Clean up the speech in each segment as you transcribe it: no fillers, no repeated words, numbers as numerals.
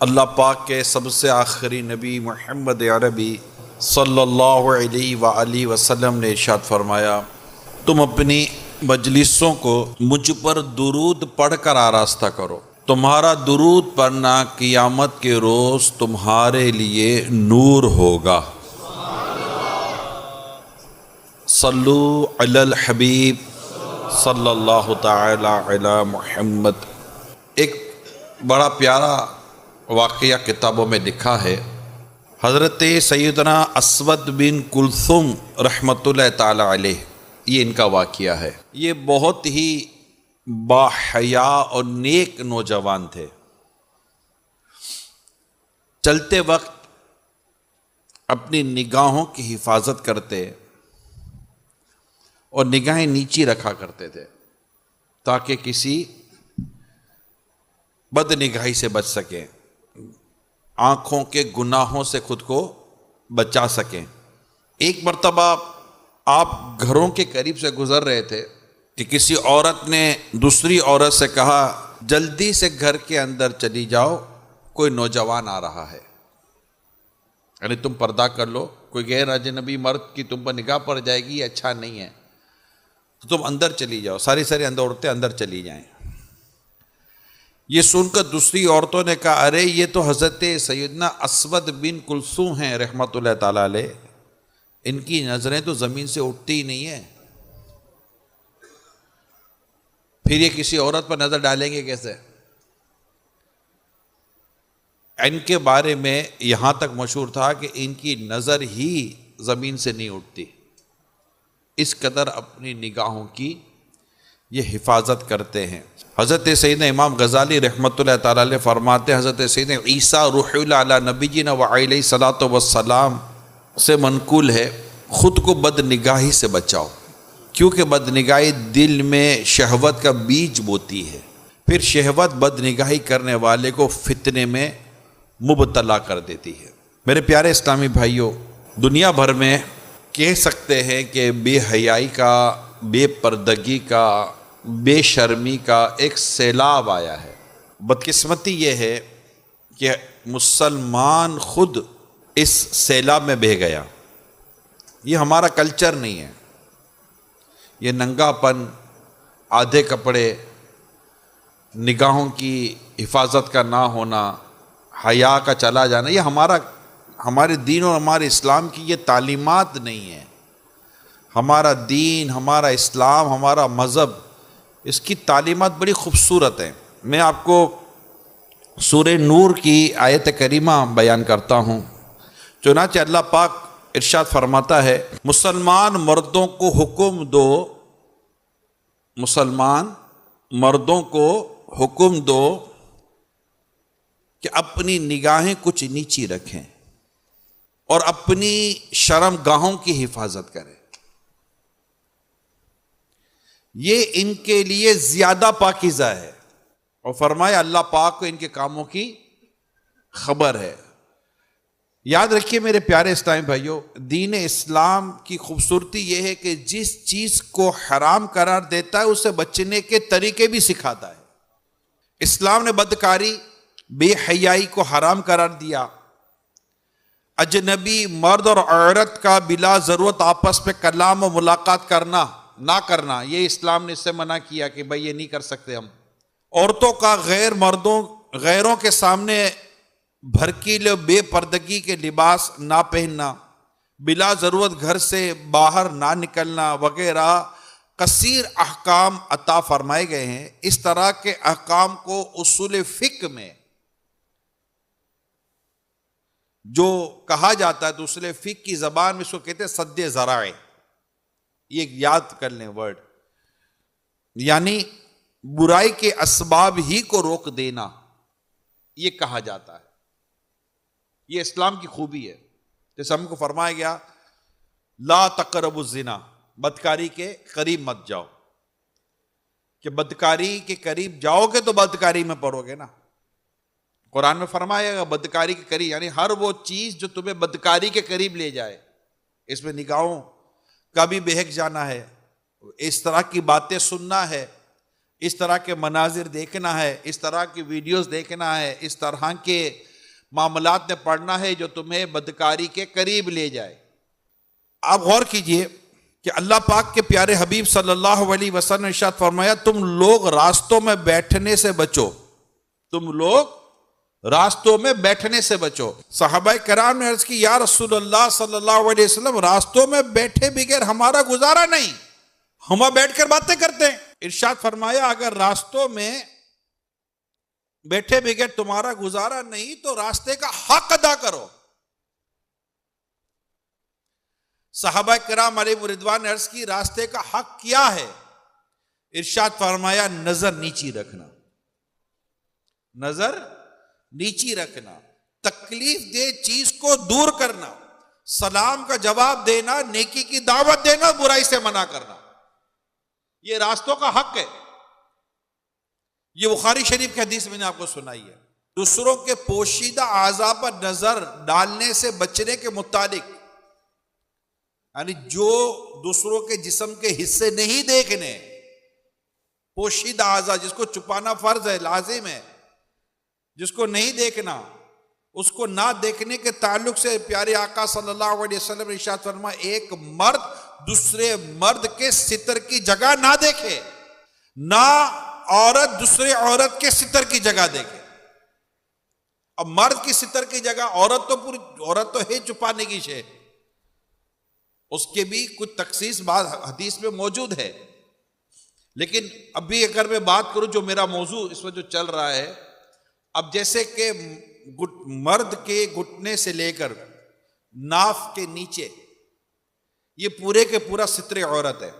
अल्लाह पाक के सबसे आखिरी नबी मोहम्मद अरबी सल्लल्लाहु अलैहि वसल्लम ने इरशाद फरमाया, तुम अपनी मजलिसों को मुझ पर दुरूद पढ़कर आरास्ता करो। तुम्हारा दुरूद पढ़ना क़ियामत के रोज़ तुम्हारे लिए नूर होगा। सल्लू अलल हबीब सल्लल्लाहु तआला अला मुहम्मद। एक बड़ा प्यारा वाक़या किताबों में लिखा है। हज़रत सैयदना अस्वद बिन कुलसुम रहमतुल्लाह ताला अलैह, ये इनका वाक़या है। ये बहुत ही बाहया और नेक नौजवान थे। चलते वक्त अपनी निगाहों की हिफाजत करते और निगाहें नीची रखा करते थे ताकि किसी बदनिगाही से बच सकें, आँखों के गुनाहों से खुद को बचा सकें। एक मर्तबा आप घरों के करीब से गुजर रहे थे कि किसी औरत ने दूसरी औरत से कहा, जल्दी से घर के अंदर चली जाओ, कोई नौजवान आ रहा है, यानी तुम पर्दा कर लो, कोई गैर अजनबी मर्द की तुम पर निगाह पड़ जाएगी, ये अच्छा नहीं है, तो तुम अंदर चली जाओ। सारी अंदर औरतें अंदर चली जाएं। ये सुनकर दूसरी औरतों ने कहा, अरे ये तो हज़रत सैयदना अस्वद बिन कुलसूम हैं रहमतुल्लाह ताला अलैह, इनकी नज़रें तो ज़मीन से उठती ही नहीं है, फिर ये किसी औरत पर नज़र डालेंगे कैसे? इनके बारे में यहाँ तक मशहूर था कि इनकी नज़र ही ज़मीन से नहीं उठती, इस कदर अपनी निगाहों की ये हिफाजत करते हैं। हज़रत सैयदना इमाम गज़ाली रहमतुल्लाह ताला अलैह फरमाते हैं, हज़रत सैयदना ईसा रूहुल अला नबीना व अलैहि सलातो व सलाम से मनकूल है, ख़ुद को बदनिगाही से बचाओ, क्योंकि बदनिगाही दिल में शहवत का बीज बोती है, फिर शहवत बदनिगाही करने वाले को फितने में मुबतला कर देती है। मेरे प्यारे इस्लामी भाइयों, दुनिया भर में कह सकते हैं कि बेहयाई का, बेपर्दगी का, बेशर्मी का एक सैलाब आया है। बदकिस्मती ये है कि मुसलमान खुद इस सैलाब में बह गया। ये हमारा कल्चर नहीं है, ये नंगापन, आधे कपड़े, निगाहों की हिफाजत का ना होना, हया का चला जाना, ये हमारे दीन और हमारे इस्लाम की ये तालीमात नहीं है। हमारा दीन, हमारा इस्लाम, हमारा मज़हब, इसकी तालीमात बड़ी खूबसूरत हैं। मैं आपको सूरह नूर की आयत करीमा बयान करता हूँ। चुनांचे अल्लाह पाक इरशाद फरमाता है, मुसलमान मर्दों को हुक्म दो, मुसलमान मर्दों को हुक्म दो कि अपनी निगाहें कुछ नीची रखें और अपनी शर्मगाहों की हिफाजत करें, ये इनके लिए ज्यादा पाकीज़ा है। और फरमाया अल्लाह पाक को इनके कामों की खबर है। याद रखिए मेरे प्यारे इस्लामी भाइयों, दीन इस्लाम की खूबसूरती यह है कि जिस चीज को हराम करार देता है उसे बचने के तरीके भी सिखाता है। इस्लाम ने बदकारी, बेहयाई को हराम करार दिया। अजनबी मर्द और औरत का बिला जरूरत आपस में कलाम और मुलाकात करना ना करना, ये इस्लाम ने इससे मना किया कि भाई ये नहीं कर सकते हम। औरतों का गैरों के सामने भड़कीले बेपर्दगी के लिबास ना पहनना, बिला जरूरत घर से बाहर ना निकलना वगैरह कसीर अहकाम अता फरमाए गए हैं। इस तरह के अहकाम को उसूल फिक्र में जो कहा जाता है, तो उसूल फिक्र की जबान में इसको कहते हैं सद्दे ज़राए। ये याद कर लें वर्ड, यानी बुराई के असबाब ही को रोक देना, ये कहा जाता है। ये इस्लाम की खूबी है। जैसे हमको फरमाया गया, ला तक़रबु ज़िना, बदकारी के करीब मत जाओ, कि बदकारी के करीब जाओगे तो बदकारी में पड़ोगे ना। कुरान में फरमाएगा बदकारी के करीब, यानी हर वो चीज जो तुम्हें बदकारी के करीब ले जाए, इसमें निगाहों का भी बहक जाना है, इस तरह की बातें सुनना है, इस तरह के मनाजिर देखना है, इस तरह की वीडियोस देखना है, इस तरह के मामलात में पढ़ना है जो तुम्हें बदकारी के करीब ले जाए। आप गौर कीजिए कि अल्लाह पाक के प्यारे हबीब सल्लल्लाहु अलैहि वसल्लम ने इरशाद फरमाया, तुम लोग रास्तों में बैठने से बचो, तुम लोग रास्तों में बैठने से बचो। सहाबाए किराम ने अर्ज की, या रसूल अल्लाह सल्लल्लाहु अलैहि वसल्लम, रास्तों में बैठे बगैर हमारा गुजारा नहीं, हम बैठकर बातें करते हैं। इरशाद फरमाया, अगर रास्तों में बैठे बगैर तुम्हारा गुजारा नहीं तो रास्ते का हक अदा करो। सहाबाए किराम अलैहिम रिदवान ने अर्ज की, रास्ते का हक क्या है? इरशाद फरमाया, नजर नीची रखना, नजर नीची रखना, तकलीफ दे चीज को दूर करना, सलाम का जवाब देना, नेकी की दावत देना, बुराई से मना करना, यह रास्तों का हक है। यह बुखारी शरीफ की हदीस मैंने आपको सुनाई है। दूसरों के पोशीदा आज़ा पर नजर डालने से बचने के मुतालिक, यानी जो दूसरों के जिस्म के हिस्से नहीं देखने, पोशीदा आज़ा जिसको छुपाना फर्ज है, लाजिम है, जिसको नहीं देखना, उसको ना देखने के ताल्लुक से प्यारे आका सल्लल्लाहु अलैहि वसल्लम ने इरशाद फरमाया, एक मर्द दूसरे मर्द के सितर की जगह ना देखे, ना औरत दूसरे औरत के सितर की जगह देखे। अब मर्द की सितर की जगह, औरत तो पूरी औरत तो है छुपाने की शे, उसके भी कुछ तखसीस बात हदीस में मौजूद है। लेकिन अभी अगर मैं बात करूं जो मेरा मौजू इस वक्त जो चल रहा है, अब जैसे कि मर्द के घुटने से लेकर नाफ के नीचे ये पूरे के पूरा सितरे औरत है,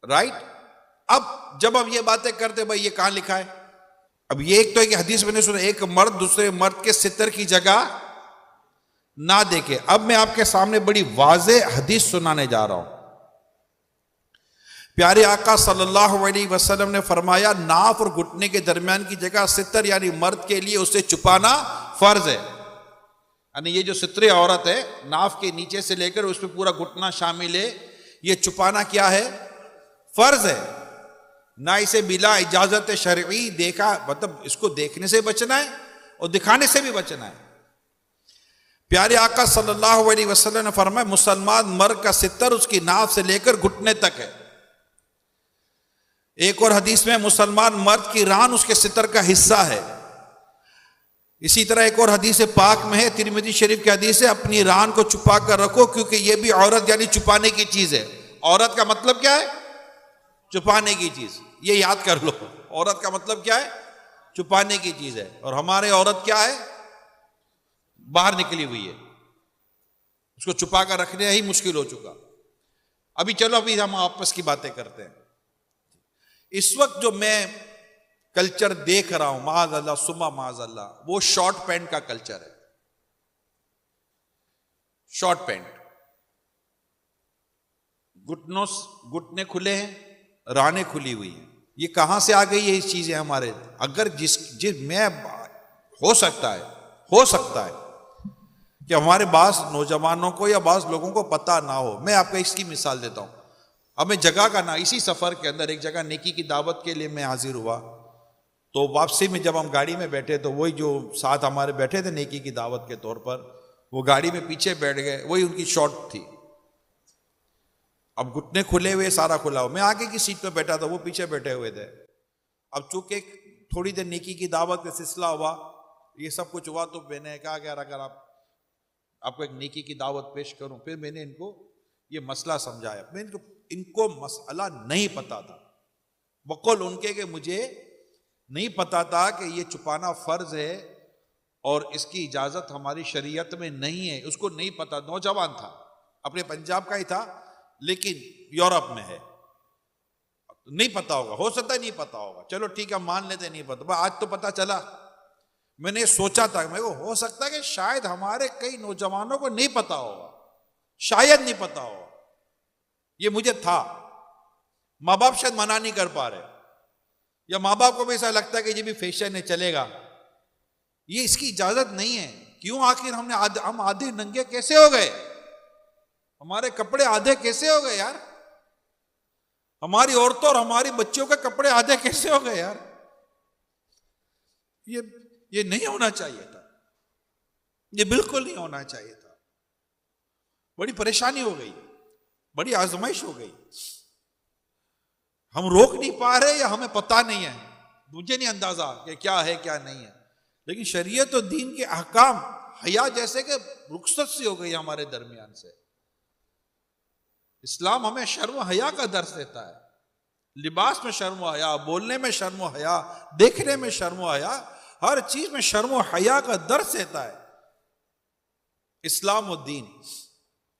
राइट। अब जब हम ये बातें करते, भाई ये कहां लिखा है? अब ये एक तो एक हदीस मैंने सुना, एक मर्द दूसरे मर्द के सितर की जगह ना देखे। अब मैं आपके सामने बड़ी वाज़ेह हदीस सुनाने जा रहा हूं। प्यारे आका सल्लल्लाहु अलैहि वसल्लम ने फरमाया, नाफ और घुटने के दरमियान की जगह सितर यानी मर्द के लिए उसे छुपाना फर्ज है। यानी ये जो सितरे औरत है, नाफ के नीचे से लेकर उसमें पूरा घुटना शामिल है, ये छुपाना क्या है? फर्ज है। ना इसे बिला इजाजत शरई देखा, मतलब इसको देखने से बचना है और दिखाने से भी बचना है। प्यारे आका सल्लल्लाहु अलैहि वसल्लम ने फरमाया, मुसलमान मर्द का सितर उसकी नाफ से लेकर घुटने तक है। एक और हदीस में मुसलमान मर्द की रान उसके सितर का हिस्सा है। इसी तरह एक और हदीस पाक में है, तिरमिज़ी शरीफ की हदीस है, अपनी रान को छुपा कर रखो क्योंकि यह भी औरत यानी छुपाने की चीज है। औरत का मतलब क्या है? छुपाने की चीज। ये याद कर लो, औरत का मतलब क्या है? छुपाने की चीज है। और हमारे औरत क्या है? बाहर निकली हुई है, उसको छुपा कर रखने ही मुश्किल हो चुका। अभी चलो, अभी हम आपस की बातें करते हैं। इस वक्त जो मैं कल्चर देख रहा हूं, माज़अल्लाह सुमा माज़अल्लाह, वो शॉर्ट पैंट का कल्चर है। शॉर्ट पैंट, घुटने खुले हैं, रानें खुली हुई हैं। ये कहां से आ गई है ये चीजें हमारे? अगर जिस मैं हो सकता है कि हमारे बास नौजवानों को या बास लोगों को पता ना हो। मैं आपको इसकी मिसाल देता हूं। हमें जगह का ना, इसी सफर के अंदर एक जगह नेकी की दावत के लिए मैं हाजिर हुआ, तो वापसी में जब हम गाड़ी में बैठे तो वही जो साथ हमारे बैठे थे नेकी की दावत के तौर पर, वो गाड़ी में पीछे बैठ गए, वही उनकी शॉर्ट थी। अब घुटने खुले हुए, सारा खुला हुआ, मैं आगे की सीट पे बैठा था, वो पीछे बैठे हुए थे। अब चूंकि थोड़ी देर नेकी की दावत का सिलसिला हुआ, ये सब कुछ हुआ, तो मैंने कहा कि यार अगर आपको एक नेकी की दावत पेश करूं। फिर मैंने इनको ये मसला समझाया। मैं इनको मसला नहीं पता था, बकौल उनके कि मुझे नहीं पता था कि ये छुपाना फर्ज है और इसकी इजाजत हमारी शरीयत में नहीं है। उसको नहीं पता, नौजवान था, अपने पंजाब का ही था, लेकिन यूरोप में है, नहीं पता होगा, हो सकता है नहीं पता होगा, चलो ठीक है मान लेते नहीं पता। आज तो पता चला। मैंने सोचा था, मेरे को हो सकता है कि शायद हमारे कई नौजवानों को नहीं पता होगा, शायद नहीं पता होगा। ये मुझे था, माँ बाप शायद मना नहीं कर पा रहे, या माँ बाप को भी ऐसा लगता है कि ये भी फैशन है, चलेगा। ये इसकी इजाजत नहीं है। क्यों? आखिर हम आधे नंगे कैसे हो गए? हमारे कपड़े आधे कैसे हो गए यार? हमारी औरतों और हमारी बच्चियों के कपड़े आधे कैसे हो गए यार? ये नहीं होना चाहिए था, ये बिल्कुल नहीं होना चाहिए था। बड़ी परेशानी हो गई, बड़ी आजमाइश हो गई। हम रोक नहीं पा रहे या हमें पता नहीं है, मुझे नहीं अंदाजा कि क्या है क्या नहीं है। लेकिन शरीयत और दीन के अहकाम हया जैसे कि रुखसत सी हो गई हमारे दरमियान से। इस्लाम हमें शर्म हया का दर्स देता है। लिबास में शर्म हया, बोलने में शर्म हया, देखने में शर्म हया, हर चीज में शर्म हया का दर्स देता है इस्लाम और दीन।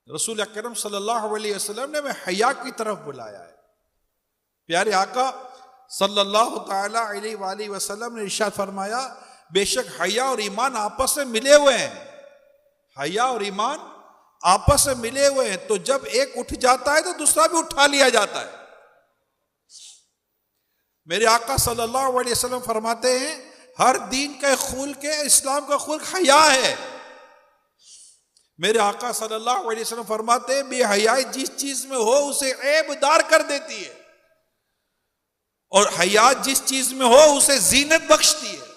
रसूल अकरम सल्लल्लाहु अलैहि वसल्लम ने हमें हया की तरफ बुलाया है। प्यारे आका सल्लल्लाहु ताला अलैहि वसल्लम ने इरशाद फरमाया, बेशक हया और ईमान आपस में मिले हुए हैं। हया और ईमान आपस में मिले हुए हैं, तो जब एक उठ जाता है तो दूसरा भी उठा लिया जाता है। मेरे आका सल्लल्लाहु अलैहि वसल्लम फरमाते हैं, हर दीन के खुल के इस्लाम का खुल हया है। मेरे आका सल्लल्लाहु अलैहि वसल्लम फरमाते हैं, बेहयाई जिस चीज में हो उसे ऐबदार कर देती है, और हया जिस चीज में हो उसे जीनत बख्शती है।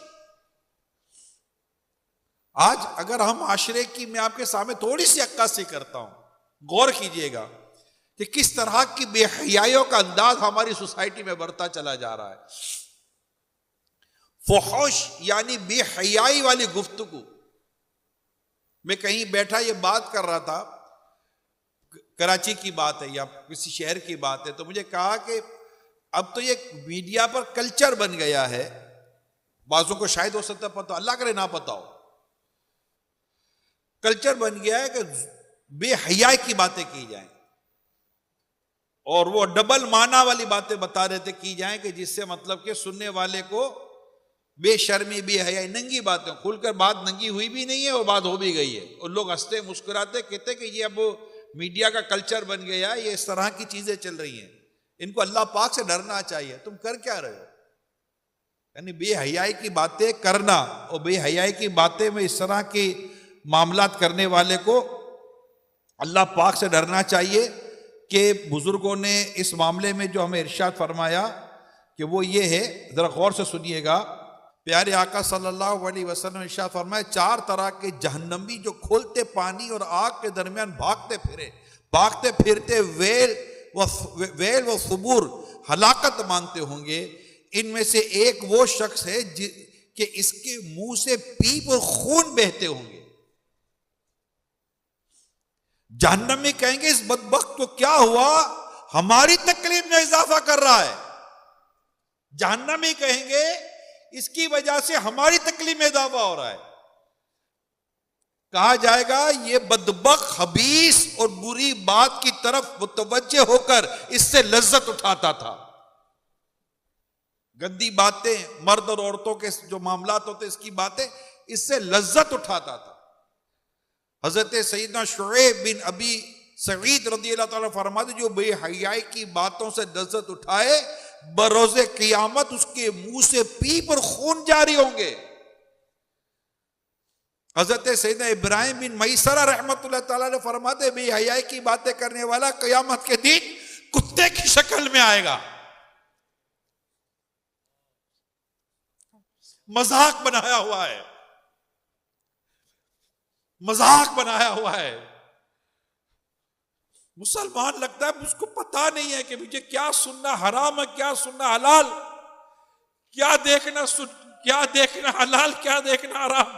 आज अगर हम माशरे की, मैं आपके सामने थोड़ी सी अक्कासी करता हूं, गौर कीजिएगा कि किस तरह की बेहयाइयों का अंदाज हमारी सोसाइटी में बढ़ता चला जा रहा है। फुहश यानी बेहयाई वाली गुफ्तगू। मैं कहीं बैठा ये बात कर रहा था, कराची की बात है या किसी शहर की बात है, तो मुझे कहा कि अब तो ये मीडिया पर कल्चर बन गया है, बाजों को शायद हो सकता पता, अल्लाह करे ना पता हो, कल्चर बन गया है कि बेहयाई की बातें की जाएं, और वो डबल माना वाली बातें बता रहे थे की जाएं कि जिससे मतलब कि सुनने वाले को बेशर्मी बेहयाई, नंगी बातें, खुलकर बात नंगी हुई भी नहीं है और बात हो भी गई है, और लोग हंसते मुस्कुराते कहते कि ये अब मीडिया का कल्चर बन गया है, ये इस तरह की चीजें चल रही हैं, इनको अल्लाह पाक से डरना चाहिए। तुम कर क्या रहे हो? यानी बेहयाई की बातें करना और बेहयाई की बातें में इस तरह की मामलात करने वाले को अल्लाह पाक से डरना चाहिए। कि बुजुर्गों ने इस मामले में जो हमें इरशाद फरमाया कि वो ये है, जरा गौर से सुनिएगा। प्यारे आका सल्लल्लाहु अलैहि वसल्लम ने इरशाद फरमाया, 4 तरह के जहन्नमी जो खोलते पानी और आग के दरमियान भागते फिरते वेल व सुबूर हलाकत मांगते होंगे, इनमें से एक वो शख्स है कि इसके मुंह से पीप और खून बहते होंगे। जहन्नमी कहेंगे, इस बदबख्त को क्या हुआ, हमारी तकलीफ में इजाफा कर रहा है। जहन्नमी कहेंगे, इसकी वजह से हमारी तकलीफ में इजाफा हो रहा है। कहा जाएगा, ये बदबख्त हबीस और बुरी बात की तरफ मुतवज्जे होकर इससे लज्जत उठाता था। गंदी बातें, मर्द और औरतों के जो मामलात होते, इसकी बातें, इससे लज्जत उठाता था। हजरत सईदना शुएब बिन अबी सईद रज़ियल्लाहु ताला फरमाते, जो बेहयाई की बातों से लज्जत उठाए, बरोज़े क़ियामत उसके मुंह से पीप और खून जारी होंगे। हजरत सईदना इब्राहिम बिन मैसरा रहमतुल्लाह ताला ने फरमाते, बेहयाई की बातें करने वाला क़यामत के दिन कुत्ते की शक्ल में आएगा। मजाक बनाया हुआ है, मजाक बनाया हुआ है। मुसलमान लगता है उसको पता नहीं है कि मुझे क्या सुनना हराम है, क्या सुनना हलाल, क्या देखना हलाल, क्या देखना हराम।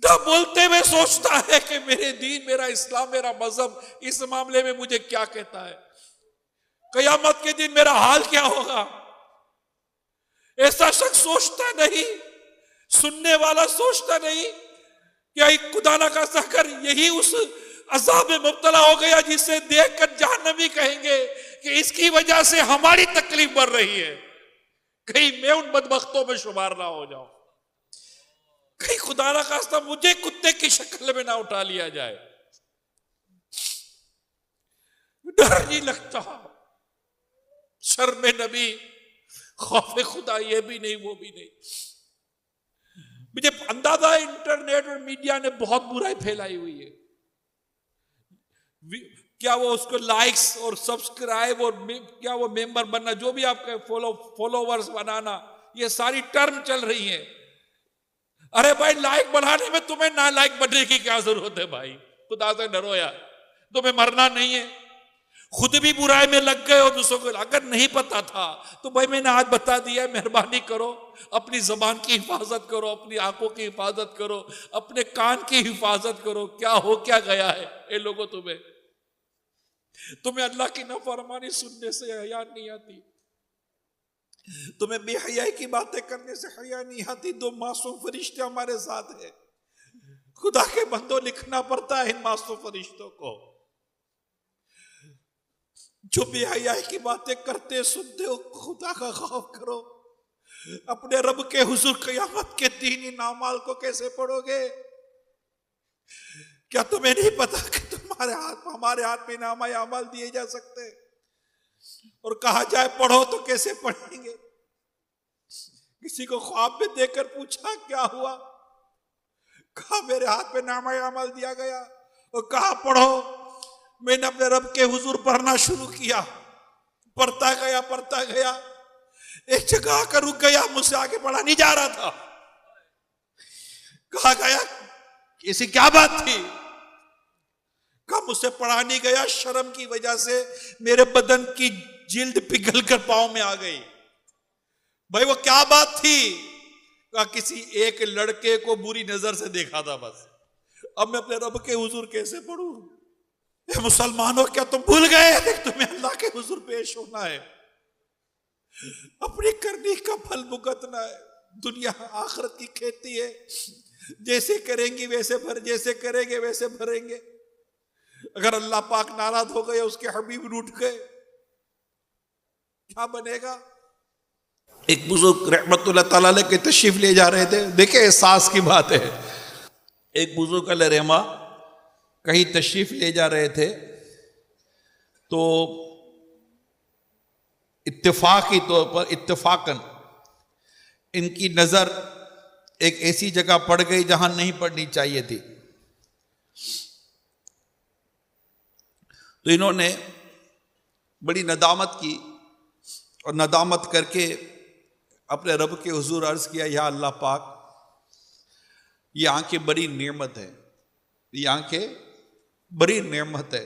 न बोलते हुए सोचता है कि मेरे दीन, मेरा इस्लाम, मेरा मजहब इस मामले में मुझे क्या कहता है, कयामत के दिन मेरा हाल क्या होगा। ऐसा शख्स सोचता नहीं, सुनने वाला सोचता नहीं क्या खुदा ना खास्ता कर यही उस अजाब में मुब्तला हो गया जिसे देखकर जहन्नमी कहेंगे कि इसकी वजह से हमारी तकलीफ बढ़ रही है, कहीं मैं उन बदबख्तों में शुमार ना हो जाऊं, कहीं खुदा ना खास्ता मुझे कुत्ते की शक्ल में ना उठा लिया जाए। डर नहीं लगता, शर्म नबी, खौफ खुदा, ये भी नहीं वो भी नहीं। मुझे अंदाजा है इंटरनेट और मीडिया ने बहुत बुराई फैलाई हुई है। क्या वो उसको लाइक्स और सब्सक्राइब और क्या वो मेंबर बनना, जो भी आपके फॉलोवर्स बनाना, ये सारी टर्म चल रही है। अरे भाई लाइक बढ़ाने में तुम्हें ना लाइक बनने की क्या जरूरत है भाई, खुदा से डरो यार, तुम्हें मरना नहीं है। खुद भी बुराई में लग गए हो दूसरों को, अगर नहीं पता था तो भाई मैंने आज बता दिया, मेहरबानी करो, अपनी जबान की हिफाजत करो, अपनी आंखों की हिफाजत करो, अपने कान की हिफाजत करो। क्या हो क्या गया है ये लोगों, तुम्हें अल्लाह की नाफरमानी सुनने से हया नहीं आती, तुम्हें बेहयाई की बातें करने से हया नहीं आती। दो मासूम फरिश्ते हमारे साथ है, खुदा के बंदों, लिखना पड़ता है इन मासूम फरिश्तों को जो बेहयाई की बातें करते सुनते हो। खुदा का खौफ करो, अपने रब के हुजूर क़यामत के दिन इन अमाल को कैसे पढ़ोगे? क्या तुम्हें नहीं पता कि हमारे हाथ में नामा अमाल दिए जा सकते, और कहा जाए पढ़ो तो कैसे पढ़ेंगे? किसी को ख्वाब में देखकर पूछा क्या हुआ, कहा मेरे हाथ में नामा अमाल दिया गया, और कहा पढ़ो। मैंने अपने रब के हुजूर पढ़ना शुरू किया, पढ़ता गया, एक जगह आकर रुक गया, मुझसे आगे पढ़ा नहीं जा रहा था। कहा गया ऐसी क्या बात थी? कहा मुझसे पढ़ा नहीं गया, शर्म की वजह से मेरे बदन की जिल्द पिघल कर पांव में आ गई। भाई वो क्या बात थी? कहा किसी एक लड़के को बुरी नजर से देखा था बस। अब मैं अपने रब के हुजूर कैसे पढ़ूं? ये मुसलमानों, क्या तुम भूल गए कि तुम्हें अल्लाह के हुजूर पेश होना है, अपनी करनी का फल भुगतना है। दुनिया आखिरत की खेती है, जैसे करेंगे वैसे जैसे करेंगे वैसे भरेंगे। अगर अल्लाह पाक नाराज हो गए, उसके हबीब रूठ गए, क्या बनेगा? एक बुजुर्ग रहमतुल्लाह तआला अलैह के तशरीफ ले जा रहे थे, देखे एहसास की बात है। एक बुजुर्ग अलैह रहमा कहीं तशरीफ ले जा रहे थे, तो इत्तेफाकी तौर पर इत्तेफाकन इनकी नजर एक ऐसी जगह पड़ गई जहां नहीं पड़नी चाहिए थी। तो इन्होंने बड़ी नदामत की, और नदामत करके अपने रब के हुजूर अर्ज किया, या अल्लाह पाक, ये आंखें बड़ी नेमत है, ये आंखें बड़ी नेमत है,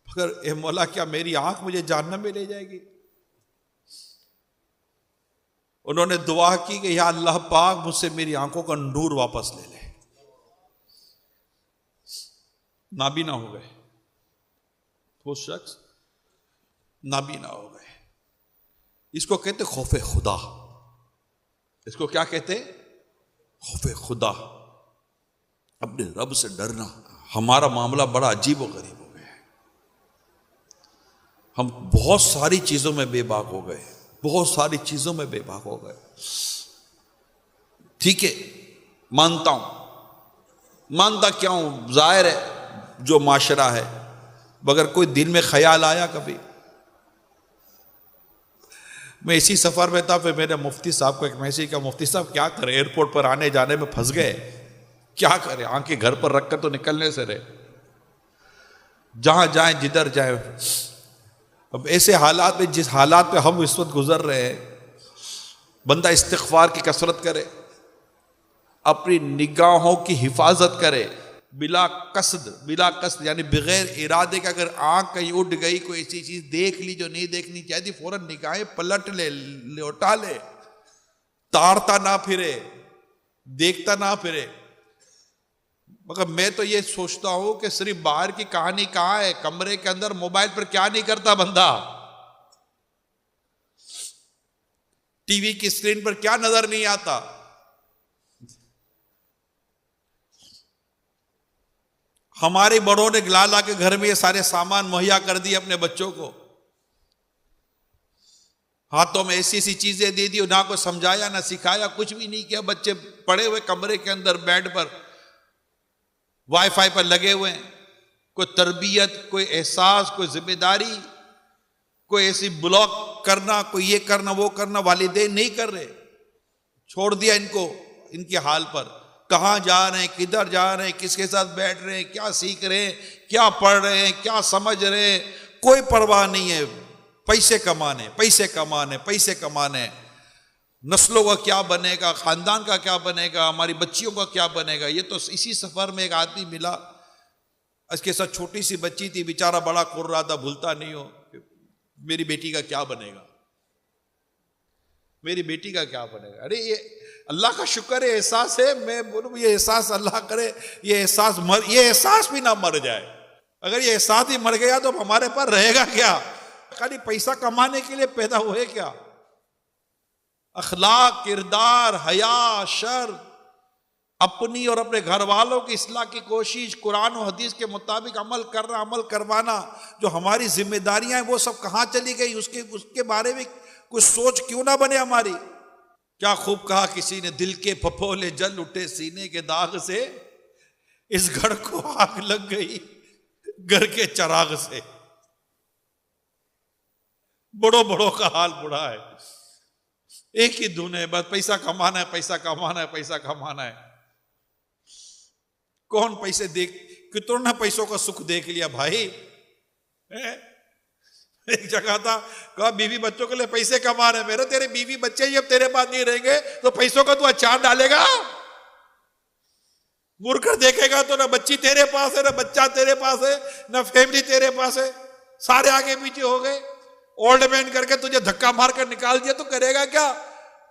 मगर ए मौला क्या मेरी आंख मुझे जहन्नम में ले जाएगी? उन्होंने दुआ की कि या अल्लाह पाक मुझसे मेरी आंखों का नूर वापस ले ले। नाबीना हो गए वो शख्स, नाबीना हो गए। इसको कहते खौफे खुदा। इसको क्या कहते? खौफे खुदा, अपने रब से डरना। हमारा मामला बड़ा अजीब और गरीब हो गया है। हम बहुत सारी चीजों में बेबाक हो गए, बहुत सारी चीजों में बेबाक हो गए। ठीक है, मानता हूं, मानता क्या हूं, जाहिर है जो माशरा है, मगर कोई दिल में ख्याल आया कभी? मैं इसी सफर में था, फिर मेरे मुफ्ती साहब को एक मैसेज किया, मुफ्ती साहब क्या करें, एयरपोर्ट पर आने जाने में फंस गए, क्या करें, आंखें घर पर रखकर तो निकलने से रहे, जहां जाएं जिधर जाएं। अब ऐसे हालात में, जिस हालात में हम इस वक्त गुजर रहे हैं, बंदा इस्तिग़फ़ार की कसरत करे, अपनी निगाहों की हिफाजत करे, बिला कसद यानी बगैर इरादे के। अगर आंख कहीं उठ गई, कोई ऐसी चीज देख ली जो नहीं देखनी चाहिए, फौरन निगाहें पलट ले, लौटा ले, ताड़ता ना फिरे, देखता ना फिरे। मगर मैं तो ये सोचता हूं कि सिर्फ बाहर की कहानी कहां है, कमरे के अंदर मोबाइल पर क्या नहीं करता बंदा, टीवी की स्क्रीन पर क्या नजर नहीं आता। हमारे बड़ों ने ला ला के घर में ये सारे सामान मुहैया कर दिए अपने बच्चों को, हाथों में ऐसी ऐसी चीजें दे दी, ना कोई समझाया ना सिखाया, कुछ भी नहीं किया। बच्चे पड़े हुए कमरे के अंदर बेड पर, वाईफाई पर लगे हुए हैं। कोई तरबियत, कोई एहसास, कोई जिम्मेदारी, कोई ऐसी ब्लॉक करना, कोई ये करना वो करना वालिदैन नहीं कर रहे, छोड़ दिया इनको इनके हाल पर। कहां जा रहे हैं, किधर जा रहे हैं, किसके साथ बैठ रहे हैं, क्या सीख रहे हैं, क्या पढ़ रहे हैं, क्या समझ रहे हैं, कोई परवाह नहीं है। पैसे कमाने, पैसे कमाने, पैसे कमाने। नस्लों का क्या बनेगा, खानदान का क्या बनेगा, हमारी बच्चियों का क्या बनेगा। ये तो इसी सफर में एक आदमी मिला, इसके साथ छोटी सी बच्ची थी, बेचारा बड़ा कुर्र रहा था, भूलता नहीं हो मेरी बेटी का क्या बनेगा, मेरी बेटी का क्या बनेगा। अरे ये अल्लाह का शुक्र है, एहसास है। मैं बोलूं ये एहसास अल्लाह करे, ये एहसास भी ना मर जाए। अगर ये एहसास ही मर गया तो हमारे पास रहेगा क्या? खाली पैसा कमाने के लिए पैदा हुए क्या? अखलाक, किरदार, हया, शर, अपनी और अपने घर वालों की इस्लाह की कोशिश, कुरान और हदीस के मुताबिक अमल करना, अमल करवाना, जो हमारी जिम्मेदारियां हैं वो सब कहां चली गई? उसके बारे में कुछ सोच क्यों ना बने हमारी। क्या खूब कहा किसी ने, दिल के फफोले जल उठे सीने के दाग से, इस घर को आग लग गई घर के चराग से। बड़ों बड़ों का हाल बुरा है, एक ही धुन है, बस पैसा कमाना है, पैसा कमाना है, पैसा कमाना है। कौन पैसे देख, कितना पैसों का सुख देख लिया भाई। एक जगह था, कहा बीवी बच्चों के लिए पैसे कमा रहे मेरे, तेरे बीवी बच्चे ही अब तेरे पास नहीं रहेंगे तो पैसों का तू अचार डालेगा। मुड़कर देखेगा तो ना बच्ची तेरे पास है, ना बच्चा तेरे पास है, ना फैमिली तेरे पास है, सारे आगे पीछे हो गए। ओल्ड मैन करके तुझे धक्का मार कर निकाल दिया तो करेगा क्या?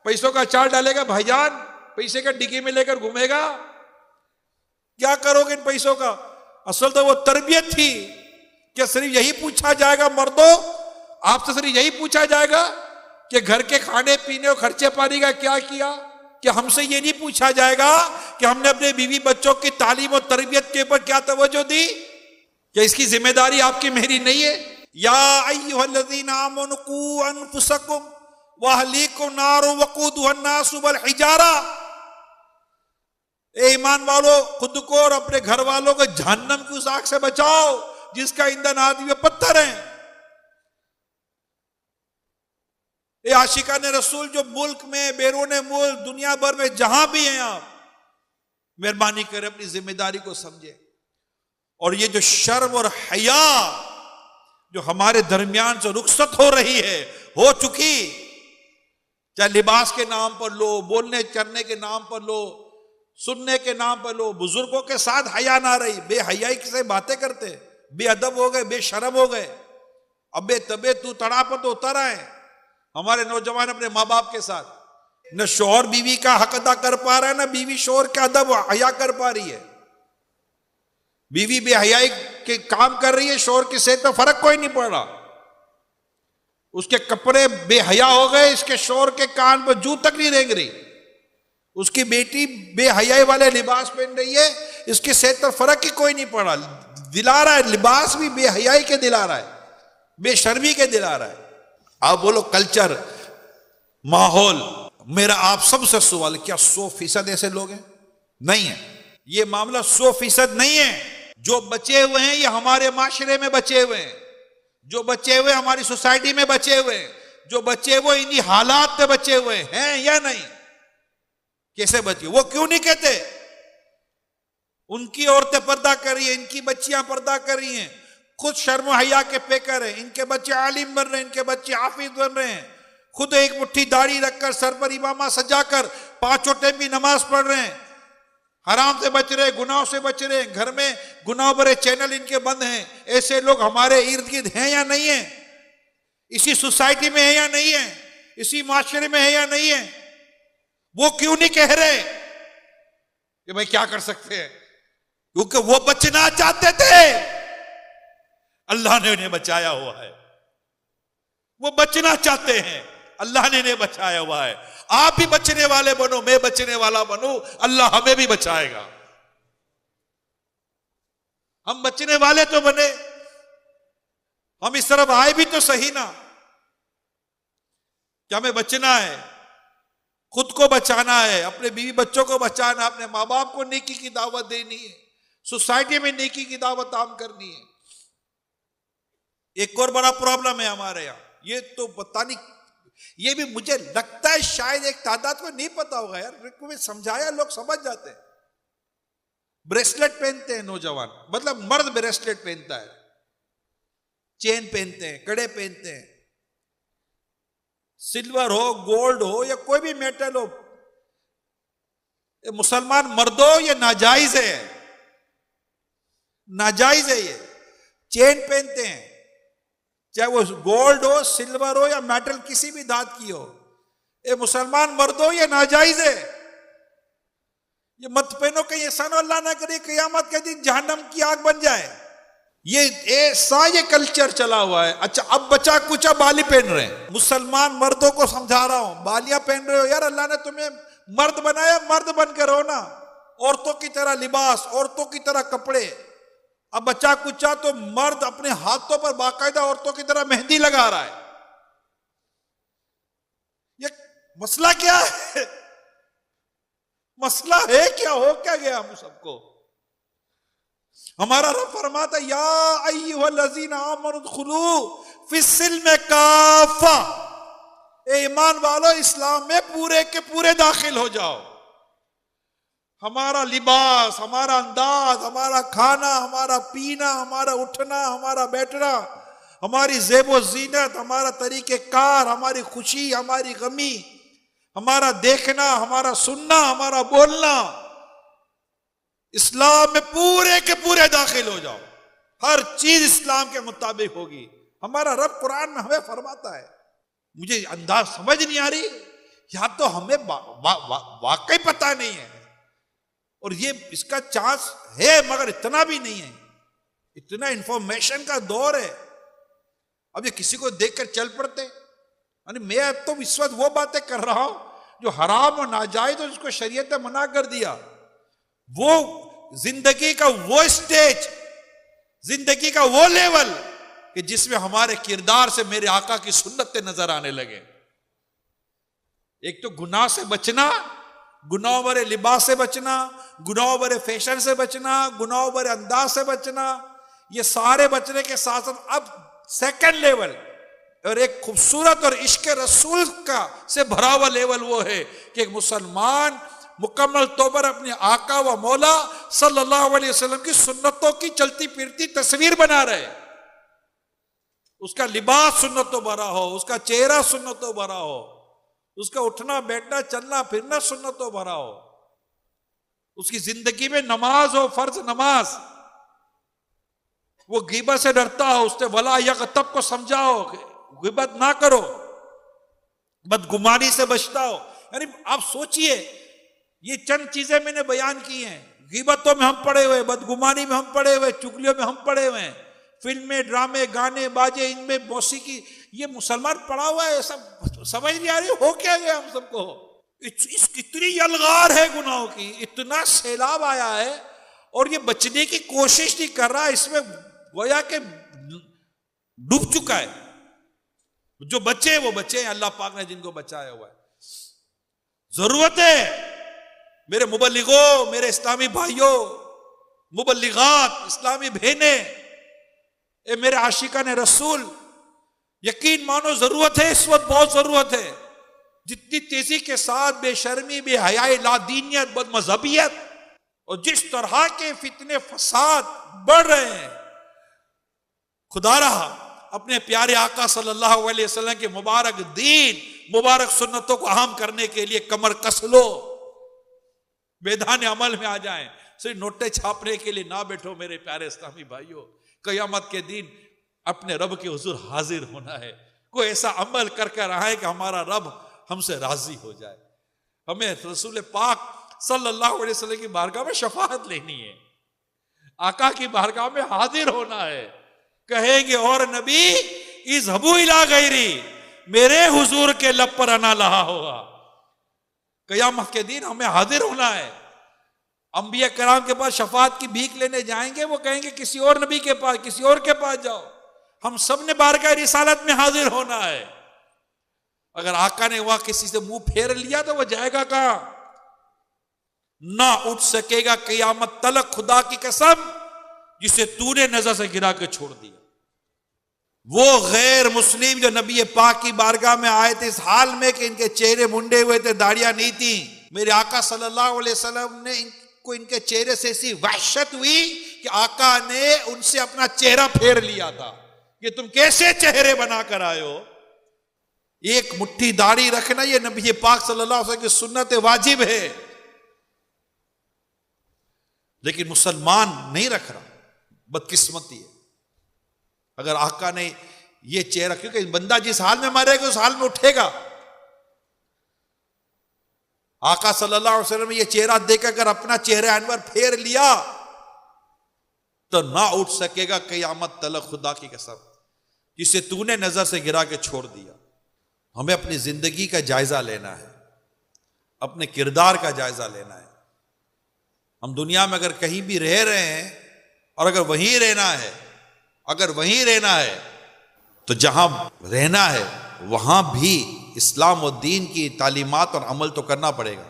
पैसों का अचार डालेगा भाईजान, पैसे का डिग्गी में लेकर घूमेगा। क्या करोगे इन पैसों का? असल तो वो तरबियत थी। क्या सिर्फ यही पूछा जाएगा मर्दों, आपसे सिर्फ यही पूछा जाएगा कि घर के खाने पीने और खर्चे पानी का क्या किया? कि हमसे ये नहीं पूछा जाएगा कि हमने अपने बीवी बच्चों की तालीम और तरबियत के ऊपर क्या तवज्जो दी? क्या इसकी जिम्मेदारी आपकी मेरी नहीं है? या अय्युहल्लज़ीना आमनू कू अनफुसकुम व अहलीकुम नार वक़ूदुहा अन्नास वल हिजारा। ए ईमान वालों, खुद को और अपने घर वालों को जहन्नम की उस आग से बचाओ जिसका ईंधन आदमी पत्थर है। ये आशिकान रसूल जो मुल्क में, बैरून मुल्क, दुनिया भर में जहां भी हैं, आप मेहरबानी करें अपनी जिम्मेदारी को समझे। और ये जो शर्म और हया जो हमारे दरमियान से रुखसत हो रही है, हो चुकी, चाहे लिबास के नाम पर लो, बोलने चलने के नाम पर लो, सुनने के नाम पर लो, बुजुर्गों के साथ हया ना रही, बेहयाई से बातें करते, बेअदब हो गए, बेशरम हो गए। अबे तबे तू तड़ा पर तो उतर आए हमारे नौजवान अपने माँ बाप के साथ। न शौहर बीवी का हक अदा कर पा रहा है, न बीवी शौहर का अदब हया कर पा रही है। बीवी बेहयाई के काम कर रही है, शौहर की सेहत में फर्क कोई नहीं पड़ रहा। उसके कपड़े बेहया हो गए, इसके शौहर के कान पर जू तक नहीं रेंग रही। उसकी बेटी बेहयाई वाले लिबास पहन रही है, इसकी सेहत पर फर्क ही कोई नहीं पड़ रहा। दिला रहा है लिबास भी बेहयाई के दिला रहा है, बेशर्मी के दिला रहा है। आप बोलो कल्चर, माहौल। मेरा आप सबसे सवाल, क्या 100% ऐसे लोग हैं? नहीं है। ये मामला 100% नहीं है। जो बचे हुए हैं ये हमारे माशरे में बचे हुए हैं, जो बचे हुए हमारी सोसाइटी में बचे हुए हैं, जो बचे हुए इन्हीं हालात में बचे हुए हैं या नहीं? कैसे बचे? वो क्यों नहीं कहते? उनकी औरतें पर्दा कर रही है, इनकी बच्चियां पर्दा कर रही हैं, खुद शर्म हया के पेकर हैं, इनके बच्चे आलिम बन रहे हैं, इनके बच्चे हाफिज बन रहे हैं, खुद एक मुट्ठी दाढ़ी रखकर सर पर इमामा सजाकर 5 टाइम की नमाज पढ़ रहे हैं, हराम से बच रहे, गुनाहों से बच रहे, घर में गुनाह भरे चैनल इनके बंद हैं। ऐसे लोग हमारे इर्द गिर्द हैं या नहीं है? इसी सोसाइटी में है या नहीं है? इसी माशरे में है या नहीं है? वो क्यों नहीं कह रहे कि भाई क्या कर सकते हैं? क्योंकि वो बचना चाहते थे, अल्लाह ने उन्हें बचाया हुआ है। वो बचना चाहते हैं, अल्लाह ने इन्हें बचाया हुआ है। आप भी बचने वाले बनो, मैं बचने वाला बनूं, अल्लाह हमें भी बचाएगा। हम बचने वाले तो बने, हम इस तरफ आए भी तो सही ना। क्या हमें बचना है, खुद को बचाना है, अपने बीवी बच्चों को बचाना, अपने माँ बाप को नेकी की दावत देनी है, सोसाइटी में नेकी की दावत आम करनी है। एक और बड़ा प्रॉब्लम है हमारे यहां, ये तो पता नहीं, ये भी मुझे लगता है शायद एक तादाद को नहीं पता होगा यार, कोई समझाया लोग समझ जाते हैं। ब्रेसलेट पहनते हैं नौजवान, मतलब मर्द ब्रेसलेट पहनता है, चेन पहनते हैं, कड़े पहनते हैं, सिल्वर हो, गोल्ड हो या कोई भी मेटल हो, ये मुसलमान मर्दों ये नाजायज है, नाजायज है। ये चेन पहनते हैं, चाहे वो गोल्ड हो, सिल्वर हो या मेटल किसी भी धात की हो, ये मुसलमान मर्दों ये नाजायज है। ये मत पहनो, कहीं ऐसा ना अल्लाह ना करे क़यामत के दिन जहन्नम की आग बन जाए। ये ऐसा ये कल्चर चला हुआ है। अच्छा, अब बचा कुचा बाली पहन रहे हैं, मुसलमान मर्दों को समझा रहा हूं, बालियां पहन रहे हो यार, अल्लाह ने तुम्हें मर्द बनाया, मर्द बनकर रहो ना, औरतों की तरह लिबास, औरतों की तरह कपड़े। अब बचा कुचा तो मर्द अपने हाथों पर बाकायदा औरतों की तरह मेहंदी लगा रहा है। ये मसला क्या है? मसला है क्या? हो क्या गया हम सबको? हमारा रब फरमाता या अय्युहल्लज़ीना आमनु दुखुलू फिस्सिल्म काफ़ा, ए ईमान वालो इस्लाम में पूरे के पूरे दाखिल हो जाओ। हमारा लिबास, हमारा अंदाज, हमारा खाना, हमारा पीना, हमारा उठना, हमारा बैठना, हमारी ज़ेबो ज़ीनत, हमारा तरीके कार, हमारी खुशी, हमारी गमी, हमारा देखना, हमारा सुनना, हमारा बोलना, इस्लाम में पूरे के पूरे दाखिल हो जाओ। हर चीज इस्लाम के मुताबिक होगी। हमारा रब कुरान में हमें फरमाता है। मुझे अंदाज समझ नहीं आ रही, या तो हमें वाकई पता नहीं है, और ये इसका चांस है मगर इतना भी नहीं है। इतना इंफॉर्मेशन का दौर है, अब ये किसी को देखकर चल पड़ते। यानी मैं अब तो इस वक्त वो बातें कर रहा हूं जो हराम और नाजायज और उसको शरीयत ने मना कर दिया। वो जिंदगी का वो स्टेज, जिंदगी का वो लेवल कि जिसमें हमारे किरदार से मेरे आका की सुन्नतें नजर आने लगे। एक तो गुनाह से बचना, गुनाह भरे लिबास से बचना, गुनाह भरे फैशन से बचना, गुनाह भरे अंदाज से बचना, ये सारे बचने के साथ साथ अब सेकंड लेवल और एक खूबसूरत और इश्क रसूल का से भरा हुआ लेवल वो है कि एक मुसलमान मुकम्मल तौर पर अपने आका व मौला सल्लल्लाहु अलैहि वसल्लम की सुन्नतों की चलती फिरती तस्वीर बना रहे। उसका लिबास सुन्नतों भरा हो, उसका चेहरा सुन्नतों भरा हो, उसका उठना बैठना चलना फिरना सुन्नतों भरा हो, उसकी जिंदगी में नमाज हो, फर्ज नमाज, वो गीबत से डरता हो, उसने वला यग़तब को समझाओ, गिबत ना करो, बदगुमानी से बचता हो। यानी आप सोचिए, ये चंद चीजें मैंने बयान की हैं। गिबतों में हम पड़े हुए, बदगुमानी में हम पड़े हुए, चुगलियों में हम पड़े हुए हैं, फिल्में, ड्रामे, गाने, बाजे, इनमें मौसीकी, ये मुसलमान पड़ा हुआ है। सब समझ नहीं आ रही हो क्या गया हम सबको। इतनी यलगार है गुनाहों की, इतना सैलाब आया है और ये बचने की कोशिश नहीं कर रहा, इसमें गोया के डूब चुका है। जो बचे वो बचे हैं, अल्लाह पाक ने जिनको बचाया हुआ है। जरूरत है मेरे मुबल्लिगों, मेरे इस्लामी भाइयों, मुबल्लिगात, इस्लामी बहनें, मेरे आशिकाने रसूल, यकीन मानो जरूरत है, इस वक्त बहुत जरूरत है। जितनी तेजी के साथ बेशर्मी, बेहयाई, लादीनियत, बदमजहबियत और जिस तरह के फितने फसाद बढ़ रहे हैं, खुदा रहा अपने प्यारे आका सल्लल्लाहु अलैहि वसल्लम के मुबारक दीन, मुबारक सुन्नतों को अहम करने के लिए कमर कस लो, मैदान अमल में आ जाएं। सिर्फ नोटे छापने के लिए ना बैठो मेरे प्यारे इस्लामी भाइयों। क़यामत के दिन अपने रब के हुजूर हाजिर होना है। कोई ऐसा अमल कर कर रहा है कि हमारा रब हमसे राजी हो जाए। हमें रसूल पाक सल्लल्लाहु अलैहि वसल्लम की बारगाह में शफाअत लेनी है, आका की बारगाह में हाजिर होना है। कहेंगे और नबी इज़हबू इला गैरी, मेरे हुजूर के लब पर अना लहा होगा। क़यामत के दिन हमें हाजिर होना है। अंबिया कराम के पास शफाअत की भीख लेने जाएंगे, वो कहेंगे किसी और नबी के पास, किसी और के पास जाओ। हम सब ने बारगाह रिसालत में हाजिर होना है। अगर आका ने वहां किसी से मुंह फेर लिया तो वह जाएगा कहां? ना उठ सकेगा क़यामत तलक, खुदा की कसम, जिसे तूने नजर से गिरा के छोड़ दिया। वो गैर मुस्लिम जो नबी पाक की बारगाह में आए थे इस हाल में कि इनके चेहरे मुंडे हुए थे, दाढ़ियां नहीं थी, मेरे आका सल्लल्लाहु अलैहि वसल्लम ने इनको इनके चेहरे से ऐसी वहशत हुई कि आका ने उनसे अपना चेहरा फेर लिया था कि तुम कैसे चेहरे बनाकर आए हो। एक मुट्ठी दाढ़ी रखना ये नबी पाक सल्लल्लाहु अलैहि वसल्लम की सुन्नत वाजिब है, लेकिन मुसलमान नहीं रख रहा, बदकिस्मती है। अगर आका ने ये चेहरा, क्योंकि बंदा जिस हाल में मरेगा उस हाल में उठेगा। आका सल्लल्लाहु अलैहि वसल्लम ये चेहरा देखकर अगर अपना चेहरा अनवर फेर लिया तो ना उठ सकेगा क़यामत तलक, खुदा की कसम, जिसे तूने नजर से गिरा के छोड़ दिया। हमें अपनी जिंदगी का जायजा लेना है, अपने किरदार का जायजा लेना है। हम दुनिया में अगर कहीं भी रह रहे हैं और अगर वहीं रहना है तो जहां रहना है वहां भी इस्लाम और दीन की तालीमात और अमल तो करना पड़ेगा।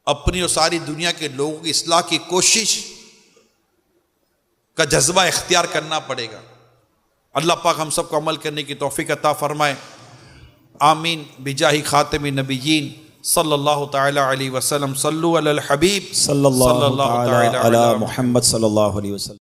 अपनी और सारी दुनिया के लोगों की इस्लाह की कोशिश का जज्बा इख्तियार करना पड़ेगा। अल्लाह पाक हम सबको अमल करने की तौफीक अता फरमाए। आमीन बिजाही खातिमी नबीयीन सल्लल्लाहु तआला अलैहि वसल्लम। सल्लु अलल हबीब सल्लल्लाहु तआला अला मुहम्मद सल्लल्लाहु अलैहि वसल्लम।